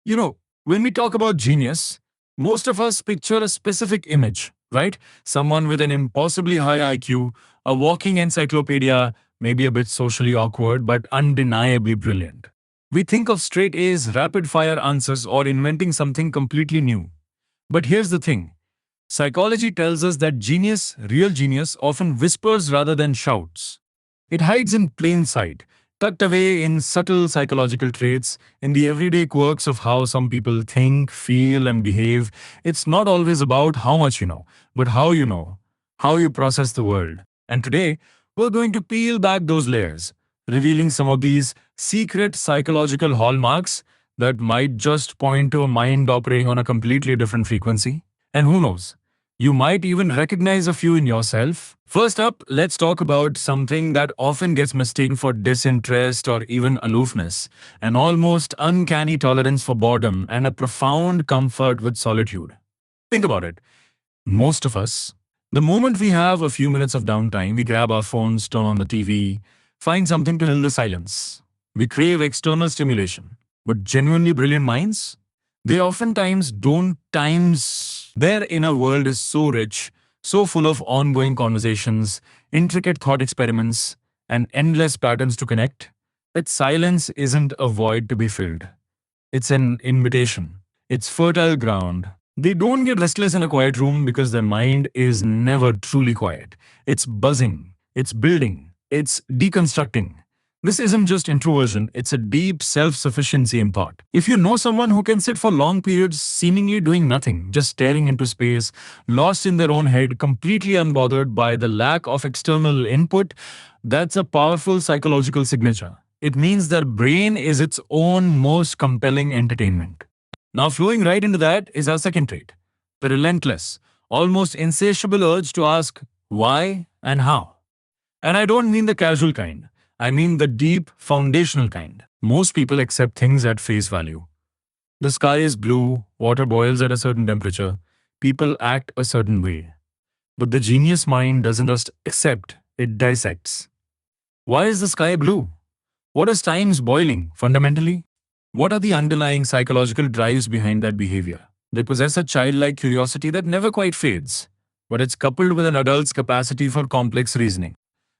When we talk about genius, most of us picture a specific image, right? Someone with an impossibly high IQ, a walking encyclopedia, maybe a bit socially awkward, but undeniably brilliant. We think of straight A's, rapid fire answers, or inventing something completely new. But here's the thing, psychology tells us that genius, real genius, often whispers rather than shouts. It hides in plain sight, tucked away in subtle psychological traits, in the everyday quirks of how some people think, feel, and behave. It's not always about how much you but how you process the world. And today, we're going to peel back those layers, revealing some of these secret psychological hallmarks that might just point to a mind operating on a completely different frequency. And who knows? You might even recognize a few in yourself. First up, let's talk about something that often gets mistaken for disinterest or even aloofness, an almost uncanny tolerance for boredom and a profound comfort with solitude. Think about it. Most of us, the moment we have a few minutes of downtime, we grab our phones, turn on the TV, find something to fill the silence. We crave external stimulation. But genuinely brilliant minds, they oftentimes don't times their inner world is so rich, so full of ongoing conversations, intricate thought experiments, and endless patterns to connect, that silence isn't a void to be filled. It's an invitation. It's fertile ground. They don't get restless in a quiet room because their mind is never truly quiet. It's buzzing, it's building, it's deconstructing. This isn't just introversion, it's a deep self sufficiency in thought. If you know someone who can sit for long periods seemingly doing nothing, just staring into space, lost in their own head, completely unbothered by the lack of external input, that's a powerful psychological signature. It means their brain is its own most compelling entertainment. Now, flowing right into that is our second trait, the relentless, almost insatiable urge to ask why and how. And I don't mean the casual kind. I mean the deep, foundational kind. Most people accept things at face value. The sky is blue, water boils at a certain temperature, people act a certain way. But the genius mind doesn't just accept, it dissects. Why is the sky blue? What is times boiling, fundamentally? What are the underlying psychological drives behind that behavior? They possess a childlike curiosity that never quite fades, but it's coupled with an adult's capacity for complex reasoning.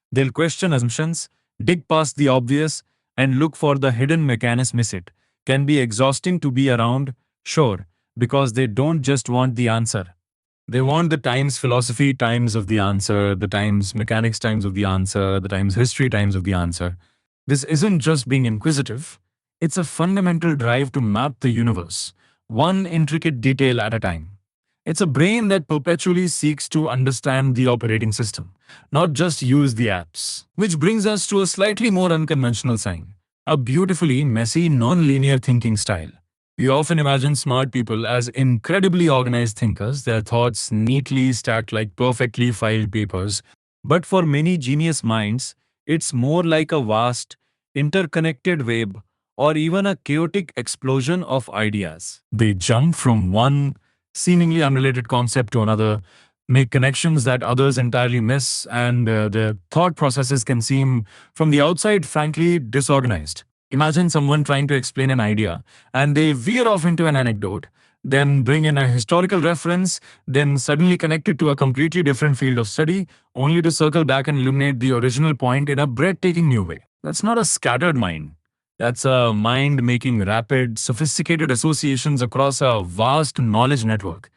They'll question assumptions, dig past the obvious, and look for the hidden mechanism miss it. Can be exhausting to be around, sure, because they don't just want the answer. They want the times philosophy times of the answer, the times mechanics times of the answer, the times history times of the answer. This isn't just being inquisitive, it's a fundamental drive to map the universe, one intricate detail at a time. It's a brain that perpetually seeks to understand the operating system, not just use the apps. Which brings us to a slightly more unconventional sign, a beautifully messy, non-linear thinking style. We often imagine smart people as incredibly organized thinkers, their thoughts neatly stacked like perfectly filed papers. But for many genius minds, it's more like a vast, interconnected web or even a chaotic explosion of ideas. They jump from one seemingly unrelated concept to another, make connections that others entirely miss, and their thought processes can seem, from the outside, frankly disorganized. Imagine someone trying to explain an idea, and they veer off into an anecdote, then bring in a historical reference, then suddenly connect it to a completely different field of study, only to circle back and illuminate the original point in a breathtaking new way. That's not a scattered mind. That's a mind making rapid, sophisticated associations across a vast knowledge network.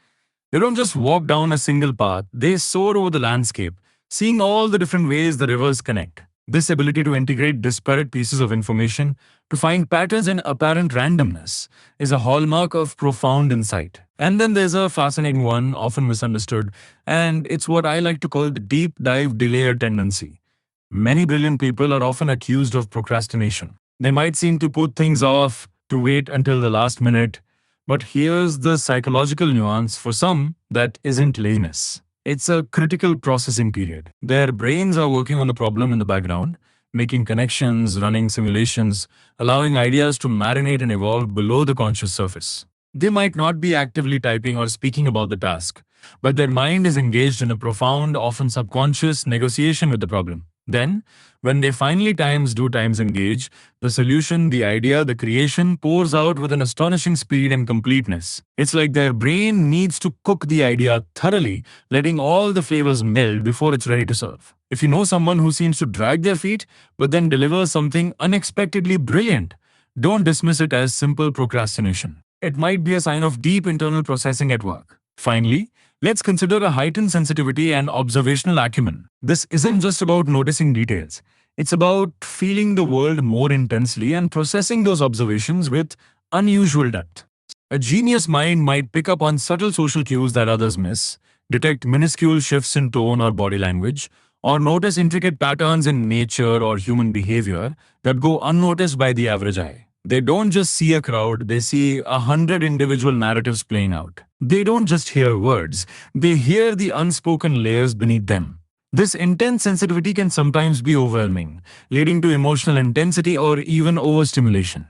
They don't just walk down a single path, they soar over the landscape, seeing all the different ways the rivers connect. This ability to integrate disparate pieces of information, to find patterns in apparent randomness, is a hallmark of profound insight. And then there's a fascinating one, often misunderstood, and it's what I like to call the deep dive delayer tendency. Many brilliant people are often accused of procrastination. They might seem to put things off, to wait until the last minute, but here's the psychological nuance for some that isn't laziness. It's a critical processing period. Their brains are working on a problem in the background, making connections, running simulations, allowing ideas to marinate and evolve below the conscious surface. They might not be actively typing or speaking about the task, but their mind is engaged in a profound, often subconscious negotiation with the problem. Then, when they finally times engage, the solution, the idea, the creation pours out with an astonishing speed and completeness. It's like their brain needs to cook the idea thoroughly, letting all the flavors meld before it's ready to serve. If you know someone who seems to drag their feet, but then delivers something unexpectedly brilliant, don't dismiss it as simple procrastination. It might be a sign of deep internal processing at work. Finally, let's consider a heightened sensitivity and observational acumen. This isn't just about noticing details, it's about feeling the world more intensely and processing those observations with unusual depth. A genius mind might pick up on subtle social cues that others miss, detect minuscule shifts in tone or body language, or notice intricate patterns in nature or human behavior that go unnoticed by the average eye. They don't just see a crowd, they see 100 individual narratives playing out. They don't just hear words, they hear the unspoken layers beneath them. This intense sensitivity can sometimes be overwhelming, leading to emotional intensity or even overstimulation.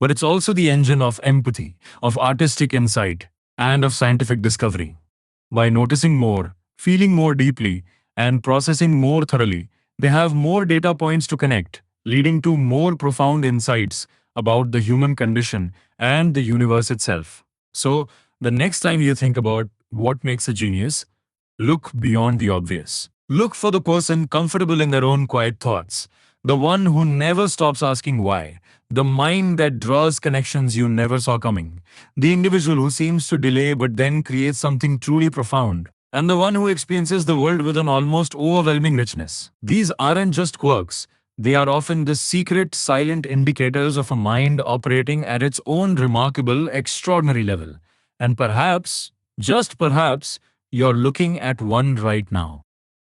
But it's also the engine of empathy, of artistic insight, and of scientific discovery. By noticing more, feeling more deeply, and processing more thoroughly, they have more data points to connect, leading to more profound insights about the human condition and the universe itself. So, the next time you think about what makes a genius, look beyond the obvious. Look for the person comfortable in their own quiet thoughts, the one who never stops asking why, the mind that draws connections you never saw coming, the individual who seems to delay but then creates something truly profound, and the one who experiences the world with an almost overwhelming richness. These aren't just quirks, they are often the secret, silent indicators of a mind operating at its own remarkable, extraordinary level. And perhaps, just perhaps, you're looking at one right now.